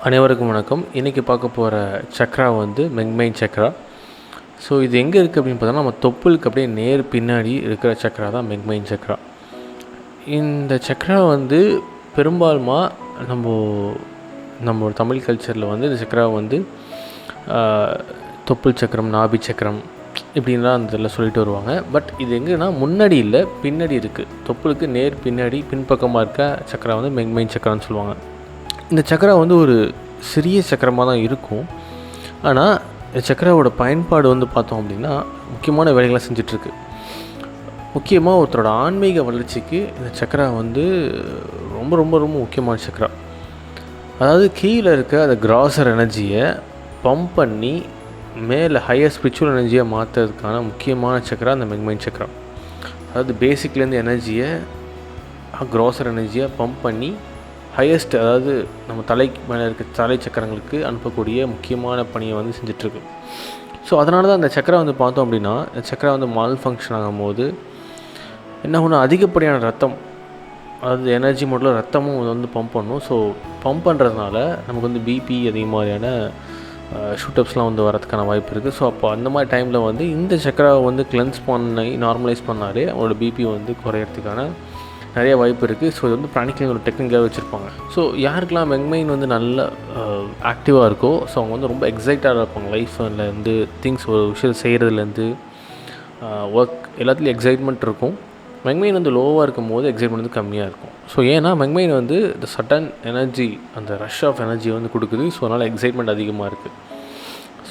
அனைவருக்கும் வணக்கம். இன்றைக்கி பார்க்க போகிற சக்ரா வந்து மெங்மெயின் சக்ரா. ஸோ இது எங்கே இருக்குது அப்படின்னு பார்த்தோன்னா, நம்ம தொப்புளுக்கு அப்படியே நேர் பின்னாடி இருக்கிற சக்ரா தான் மெங்மெயின் சக்ரா. இந்த சக்ரா வந்து பெரும்பாலுமா நம்ம தமிழ் கல்ச்சரில் வந்து இந்த சக்ரா வந்து தொப்புள் சக்கரம், நாபி சக்கரம் இப்படின்லாம் அந்த இதில் சொல்லிட்டு வருவாங்க. பட் இது எங்கன்னா முன்னாடி இல்லை, பின்னாடி இருக்குது. தொப்புளுக்கு நேர் பின்னாடி பின்பக்கமாக இருக்க சக்கரா வந்து மெங்மெயின் சக்கரான்னு சொல்லுவாங்க. இந்த சக்கரா வந்து ஒரு சிறிய சக்கரமாக தான் இருக்கும். ஆனால் இந்த சக்கராவோட பயன்பாடு வந்து பார்த்தோம் அப்படின்னா முக்கியமான வேலைகளை செஞ்சிட்ருக்கு. முக்கியமாக ஒருத்தரோட ஆன்மீக வளர்ச்சிக்கு இந்த சக்கரா வந்து ரொம்ப ரொம்ப ரொம்ப முக்கியமான சக்கரா. அதாவது கீழே இருக்க அந்த கிராசர் எனர்ஜியை பம்ப் பண்ணி மேலே ஹையர் ஸ்பிரிச்சுவல் எனர்ஜியை மாற்றுறதுக்கான முக்கியமான சக்கரா அந்த மெங்மெயின் சக்கரா. அதாவது பேசிக்லேருந்து எனர்ஜியை கிராசர் எனர்ஜியை பம்ப் பண்ணி ஹையஸ்ட், அதாவது நம்ம தலைக்கு மேலே இருக்க தலை சக்கரங்களுக்கு அனுப்பக்கூடிய முக்கியமான பணியை வந்து செஞ்சிட்ருக்கு. ஸோ அதனால தான் அந்த சக்கரா வந்து பார்த்தோம் அப்படின்னா, இந்த சக்கரா வந்து மால் ஃபங்க்ஷன் ஆகும்போது என்ன ஒன்று, அதிகப்படியான ரத்தம், அதாவது எனர்ஜி மோட்டில் ரத்தமும் வந்து பம்ப் பண்ணும். ஸோ பம்ப் பண்ணுறதுனால நமக்கு வந்து பிபி அதே மாதிரியான ஷூட்டப்ஸ்லாம் வந்து வரதுக்கான வாய்ப்பு இருக்குது. ஸோ அப்போ அந்த மாதிரி டைமில் வந்து இந்த சக்கராவை வந்து கிளென்ஸ் பண்ணி நார்மலைஸ் பண்ணாலே அவங்களோட பிபி வந்து குறையிறதுக்கான நிறைய வாய்ப்பு இருக்குது. ஸோ இது வந்து ப்ராக்டிக்கலி ஒரு டெக்னிக்காக வச்சுருப்பாங்க. ஸோ யாருக்கெல்லாம் மெங்மெயின் வந்து நல்ல ஆக்டிவாக இருக்கோ, ஸோ அவங்க வந்து ரொம்ப எக்ஸைட்டாக இருப்பாங்க. லைஃப்லேருந்து திங்ஸ், ஒரு விஷயத்தை செய்கிறதுலேருந்து ஒர்க் எல்லாத்துலேயும் எக்ஸைட்மெண்ட் இருக்கும். மெங்மெயின் வந்து லோவாக இருக்கும் போது எக்ஸைட்மெண்ட் வந்து கம்மியாக இருக்கும். ஸோ ஏன்னா மெங்மெயின் வந்து இந்த சடன் எனர்ஜி, அந்த ரஷ் ஆஃப் எனர்ஜி வந்து கொடுக்குது. ஸோ அதனால் எக்ஸைட்மெண்ட் அதிகமாக இருக்குது.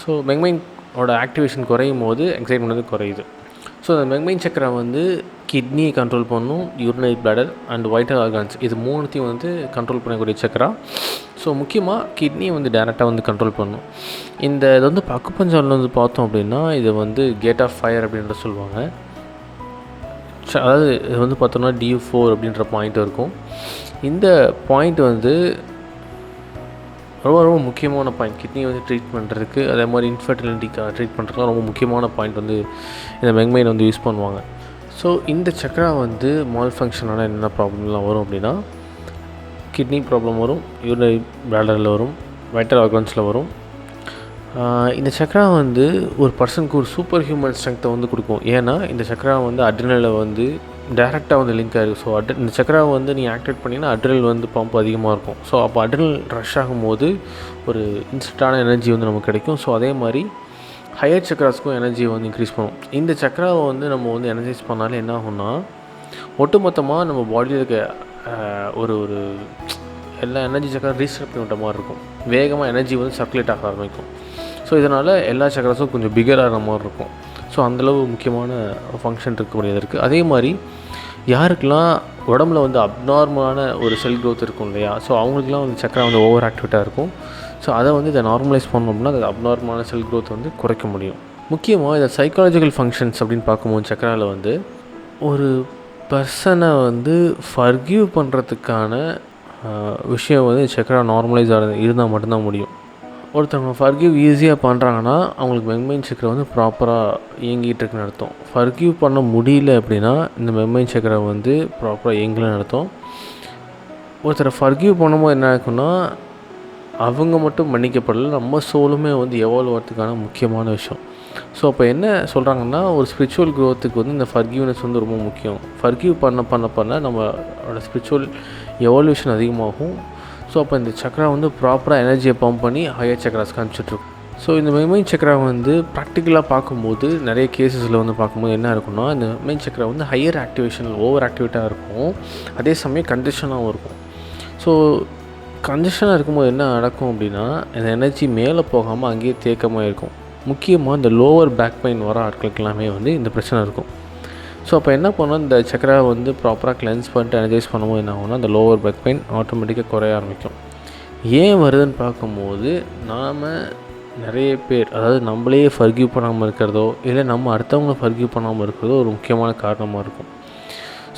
ஸோ மெங்மெயினோட ஆக்டிவேஷன் குறையும் போது எக்ஸைட்மெண்ட் வந்து குறையுது. ஸோ அந்த மெங்மெயின் சக்கரா வந்து கிட்னியை கண்ட்ரோல் பண்ணும், urinary bladder and vital organs, இது மூணுத்தையும் வந்து கண்ட்ரோல் பண்ணக்கூடிய சக்கரா. ஸோ முக்கியமாக கிட்னியை வந்து டேரெக்டாக வந்து கண்ட்ரோல் பண்ணும். இது வந்து அக்குபஞ்சரில் வந்து பார்த்தோம் அப்படின்னா இது வந்து கேட் ஆஃப் ஃபயர் அப்படின்ற சொல்லுவாங்க. அதாவது இது வந்து பார்த்தோம்னா D4 அப்படின்ற பாயிண்ட் இருக்கும். இந்த பாயிண்ட் வந்து ரொம்ப ரொம்ப முக்கியமான பாயிண்ட். கிட்னி வந்து ட்ரீட் பண்ணுறதுக்கு, அதே மாதிரி இன்ஃபர்டிலிட்டிக்காக ட்ரீட் பண்ணுறதுலாம் ரொம்ப முக்கியமான பாயிண்ட் வந்து இந்த மெங்மெயின் வந்து யூஸ் பண்ணுவாங்க. ஸோ இந்த சக்கரா வந்து மால் ஃபங்க்ஷனால் என்னென்ன ப்ராப்ளம்லாம் வரும் அப்படின்னா, கிட்னி ப்ராப்ளம் வரும், யூரினரி பிளாடரில் வரும், வைட்டல் ஆர்கான்ஸில் வரும். இந்த சக்கரா வந்து ஒரு பர்சனுக்கு ஒரு சூப்பர் ஹியூமன் ஸ்ட்ரென்த்தை வந்து கொடுக்கும். ஏன்னா இந்த சக்கரா வந்து அட்ரினலில் வந்து டேரெக்டாக வந்து லிங்க் ஆகிருக்கு. ஸோ இந்த சக்கராவை வந்து நீங்கள் ஆக்டிவேட் பண்ணிங்கன்னா அட்ரினல் வந்து பம்ப் அதிகமாக இருக்கும். ஸோ அப்போ அட்ரினல் ரஷ் ஆகும்போது ஒரு இன்ஸ்டண்ட்டான எனர்ஜி வந்து நமக்கு கிடைக்கும். ஸோ அதே மாதிரி ஹையர் சக்கராஸ்க்கும் எனர்ஜியை வந்து இன்க்ரீஸ் பண்ணும். இந்த சக்கராவை வந்து நம்ம வந்து எனர்ஜைஸ் பண்ணாலே என்ன ஆகும்னா, ஒட்டுமொத்தமாக நம்ம பாடியில் இருக்க ஒரு எல்லா எனர்ஜி சக்கரா ரீஸ்டார்ட் பண்ணி விட்ட மாதிரி இருக்கும். வேகமாக எனர்ஜி வந்து சர்க்குலேட் ஆக ஆரம்பிக்கும். ஸோ இதனால் எல்லா சக்கராஸும் கொஞ்சம் பிகராகிற மாதிரி இருக்கும். ஸோ அந்தளவு முக்கியமான ஃபங்க்ஷன் இருக்கக்கூடியது இருக்குது. அதே மாதிரி யாருக்கெல்லாம் உடம்புல வந்து அப்நார்மலான ஒரு செல் க்ரோத் இருக்கும் இல்லையா, ஸோ அவங்களுக்குலாம் வந்து சக்கரா வந்து ஓவர் ஆக்டிவேட்டாக இருக்கும். ஸோ அதை வந்து இதை நார்மலைஸ் பண்ணோம்னா அது அப்நார்மலான செல் க்ரோத் வந்து குறைக்க முடியும். முக்கியமாக இதை சைக்காலஜிக்கல் ஃபங்க்ஷன்ஸ் அப்படின்னு பார்க்கும்போது சக்கராவில் வந்து ஒரு பர்சனை வந்து ஃபர்கிவ் பண்ணுறதுக்கான விஷயம் வந்து சக்கரா நார்மலைஸ் இருந்தால் மட்டும்தான் முடியும். ஒருத்தவங்க ஃபர்கிவ் ஈஸியாக பண்ணுறாங்கன்னா அவங்களுக்கு மெங்மெயின் சக்கரை வந்து ப்ராப்பராக இயங்கிட்டு இருக்குன்னு அர்த்தம். ஃபர்கிவ் பண்ண முடியல அப்படின்னா இந்த மெங்மெயின் சக்கரை வந்து ப்ராப்பராக இயங்கலன்னு அர்த்தம். ஒருத்தரை ஃபர்கிவ் பண்ணும்போது என்ன ஆகும்னா, அவங்க மட்டும் மன்னிக்கப்படலை, நம்ம சோலுமே வந்து எவால்வ் ஆகிறதுக்கான முக்கியமான விஷயம். ஸோ அப்போ என்ன சொல்கிறாங்கன்னா, ஒரு ஸ்பிரிச்சுவல் க்ரோத்துக்கு வந்து இந்த ஃபர்கிவ்னஸ் வந்து ரொம்ப முக்கியம். ஃபர்கிவ் பண்ண நம்மளோட ஸ்பிரிச்சுவல் எவால்யூஷன் அதிகமாகும். ஸோ அப்போ இந்த சக்கரா வந்து ப்ராப்பராக எனர்ஜியை பம்ப் பண்ணி ஹையர் சக்கராஸ்க்கு அனுப்பிச்சிட்ருக்கும். ஸோ இந்த மெங்மெயின் சக்கரா வந்து ப்ராக்டிக்கலாக பார்க்கும்போது நிறைய கேசஸில் வந்து பார்க்கும்போது என்ன இருக்குன்னா, இந்த மெயின் சக்கரா வந்து ஹையர் ஆக்டிவேஷன், ஓவர் ஆக்டிவேட்டாக இருக்கும், அதே சமயம் கண்டிஷனாகவும் இருக்கும். ஸோ கண்டிஷனாக இருக்கும்போது என்ன நடக்கும் அப்படின்னா, இந்த எனர்ஜி மேலே போகாமல் அங்கேயே தேக்கமாக இருக்கும். முக்கியமாக இந்த லோவர் பேக் பெயின் வர ஆட்களுக்கு எல்லாமே வந்து இந்த பிரச்சனை இருக்கும். ஸோ அப்போ என்ன பண்ணோம், இந்த சக்கரா வந்து ப்ராப்பராக கிளென்ஸ் பண்ணிட்டு எனர்ஜைஸ் பண்ணும்போது என்ன ஆகும்னா, அந்த லோவர் பேக் பெயின் ஆட்டோமேட்டிக்காக குறைய ஆரம்பிக்கும். ஏன் வருதுன்னு பார்க்கும்போது, நாம் நிறைய பேர், அதாவது நம்மளே ஃபர்கிவ் பண்ணாமல் இருக்கிறதோ இல்லை நம்ம அடுத்தவங்களை ஃபர்கிவ் பண்ணாமல் இருக்கிறதோ ஒரு முக்கியமான காரணமாக இருக்கும்.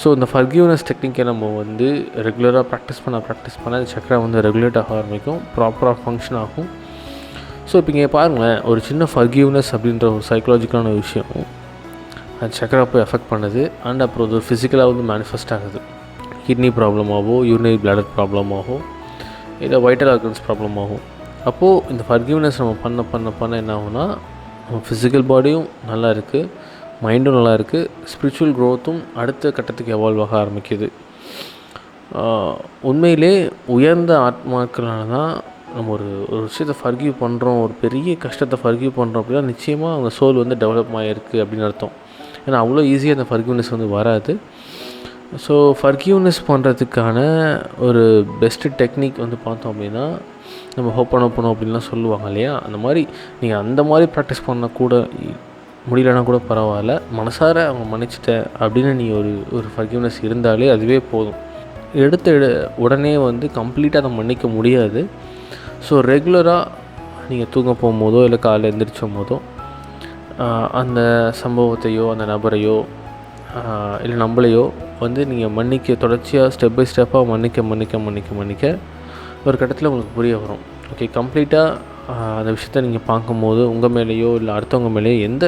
ஸோ இந்த ஃபர்கிவ்னஸ் டெக்னிக்கை நம்ம வந்து ரெகுலராக ப்ராக்டிஸ் பண்ண இந்த சக்கரா வந்து ரெகுலேட் ஆக ஆரம்பிக்கும், ப்ராப்பராக ஃபங்க்ஷன் ஆகும். ஸோ இப்போ இங்கே பாருங்களேன், ஒரு சின்ன ஃபர்கிவ்னஸ் அப்படின்ற ஒரு சைக்கலாஜிக்கலான விஷயம் அது சக்கரா போய் எஃபெக்ட் பண்ணுது. அண்ட் அப்புறம் அது ஃபிசிக்கலாக வந்து மேனிஃபெஸ்ட் ஆகுது. கிட்னி ப்ராப்ளமாகவோ யூரினரி பிளாடர் ப்ராப்ளமாகவோ இல்லை வைட்டல் ஆர்கன்ஸ் ப்ராப்ளம் ஆகும். அப்போது இந்த ஃபர்கிவ்னஸ் நம்ம பண்ண என்ன ஆகும்னா, நம்ம ஃபிசிக்கல் பாடியும் நல்லா இருக்குது, மைண்டும் நல்லா இருக்குது, ஸ்பிரிச்சுவல் க்ரோத்தும் அடுத்த கட்டத்துக்கு எவால்வ் ஆக ஆரம்பிக்குது. உண்மையிலே உயர்ந்த ஆத்மாக்களால் தான் நம்ம ஒரு விஷயத்தை ஃபர்கிவ் பண்ணுறோம், ஒரு பெரிய கஷ்டத்தை ஃபர்கிவ் பண்ணுறோம் அப்படின்னா நிச்சயமாக அவங்க சோல் வந்து டெவலப் ஆகிருக்கு அப்படின்னு அர்த்தம். ஏன்னா அவ்வளோ ஈஸியாக அந்த ஃபர்கிவ்னஸ் வந்து வராது. ஸோ ஃபர்கிவ்னஸ் பண்ணுறதுக்கான ஒரு பெஸ்ட்டு டெக்னிக் வந்து பார்த்தோம் அப்படின்னா, நம்ம ஹோப்பனோப்பனோ அப்படின்லாம் சொல்லுவாங்க இல்லையா, அந்த மாதிரி நீங்கள் அந்த மாதிரி ப்ராக்டிஸ் பண்ணால் கூட முடியலன்னா கூட பரவாயில்ல, மனசார அவங்க மன்னிச்சிட்டேன் அப்படின்னு நீ ஒரு ஃபர்கிவ்னஸ் இருந்தாலே அதுவே போதும். எடுத்த உடனே வந்து கம்ப்ளீட்டாக அதை மன்னிக்க முடியாது. ஸோ ரெகுலராக நீங்கள் தூங்க போகும்போதோ இல்லை காலையில் எழுந்திரிச்சும் போதோ அந்த சம்பவத்தையோ அந்த நபரையோ இல்லை நம்மளையோ வந்து நீங்கள் மன்னிக்க தொடர்ச்சியாக ஸ்டெப் பை ஸ்டெப்பாக மன்னிக்க ஒரு கட்டத்தில் உங்களுக்கு புரிய வரும். ஓகே, கம்ப்ளீட்டாக அந்த விஷயத்த நீங்கள் பார்க்கும்போது உங்கள் மேலேயோ இல்லை அடுத்தவங்க மேலேயோ எந்த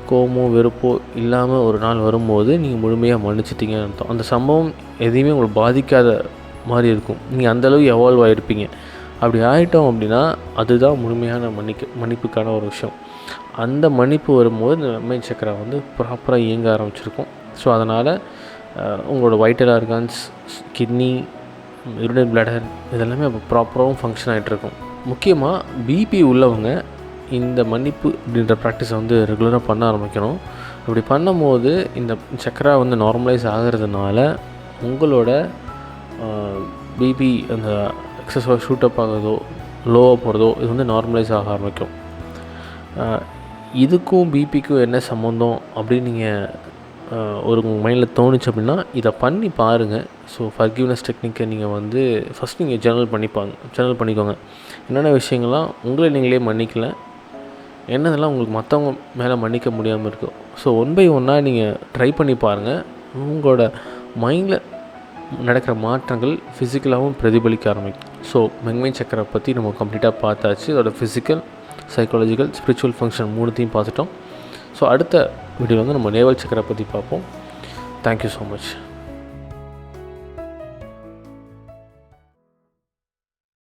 கோவமோ வெறுப்போ இல்லாமல் ஒரு நாள் வரும்போது நீங்கள் முழுமையாக மன்னிச்சிட்டிங்கன்னு அர்த்தம். அந்த சம்பவம் எதையுமே உங்களுக்கு பாதிக்காத மாதிரி இருக்கும். நீங்கள் அந்தளவு எவால்வ் ஆகிருப்பீங்க. அப்படி ஆகிட்டோம் அப்படின்னா அதுதான் முழுமையான மன்னிப்புக்கான ஒரு விஷயம். அந்த மன்னிப்பு வரும்போது இந்த மென்மைன் சக்கரா வந்து ப்ராப்பராக இயங்க ஆரம்பிச்சிருக்கும். ஸோ அதனால் உங்களோட vital organs, kidney, urinary bladder இதெல்லாமே அப்போ ப்ராப்பராகவும் ஃபங்க்ஷன் ஆகிட்ருக்கும். முக்கியமாக பிபி உள்ளவங்க இந்த மன்னிப்பு அப்படின்ற ப்ராக்டிஸை வந்து ரெகுலராக பண்ண ஆரம்பிக்கணும். அப்படி பண்ணும்போது இந்த சக்கரா வந்து நார்மலைஸ் ஆகிறதுனால உங்களோட பிபி அந்த எக்ஸஸாக ஷூட்டப் ஆகுறதோ லோவாக போகிறதோ இது வந்து நார்மலைஸ் ஆக ஆரம்பிக்கும். இதுக்கும் பிபிக்கும் என்ன சம்மந்தம் அப்படின்னு நீங்கள் உங்கள் மைண்டில் தோணுச்சு அப்படின்னா இதை பண்ணி பாருங்கள். ஸோ ஃபர்கிவ்னஸ் டெக்னிக்கை நீங்கள் வந்து ஃபஸ்ட் நீங்கள் ஜர்னல் பண்ணிக்கோங்க. என்னென்ன விஷயங்கள்லாம் உங்களை நீங்களே மன்னிக்கல, என்னதெல்லாம் உங்களுக்கு மற்றவங்க மேலே மன்னிக்க முடியாமல் இருக்கும். ஸோ 1 by 1 நீங்கள் ட்ரை பண்ணி பாருங்கள். உங்களோட மைண்டில் நடக்கிற மாற்றங்கள் ஃபிசிக்கலாகவும் பிரதிபலிக்க ஆரம்பிக்கும். ஸோ மென்மைன் சக்கரை பற்றி நம்ம கம்ப்ளீட்டாக பார்த்தாச்சு. அதோட ஃபிசிக்கல், சைக்காலஜிக்கல், ஸ்பிரிச்சுவல் ஃபங்க்ஷன் 3த்தையும் பார்த்துட்டோம். ஸோ அடுத்த வீடியோவில் வந்து நம்ம நேவல் சக்கரை பற்றி பார்ப்போம். Thank you so much.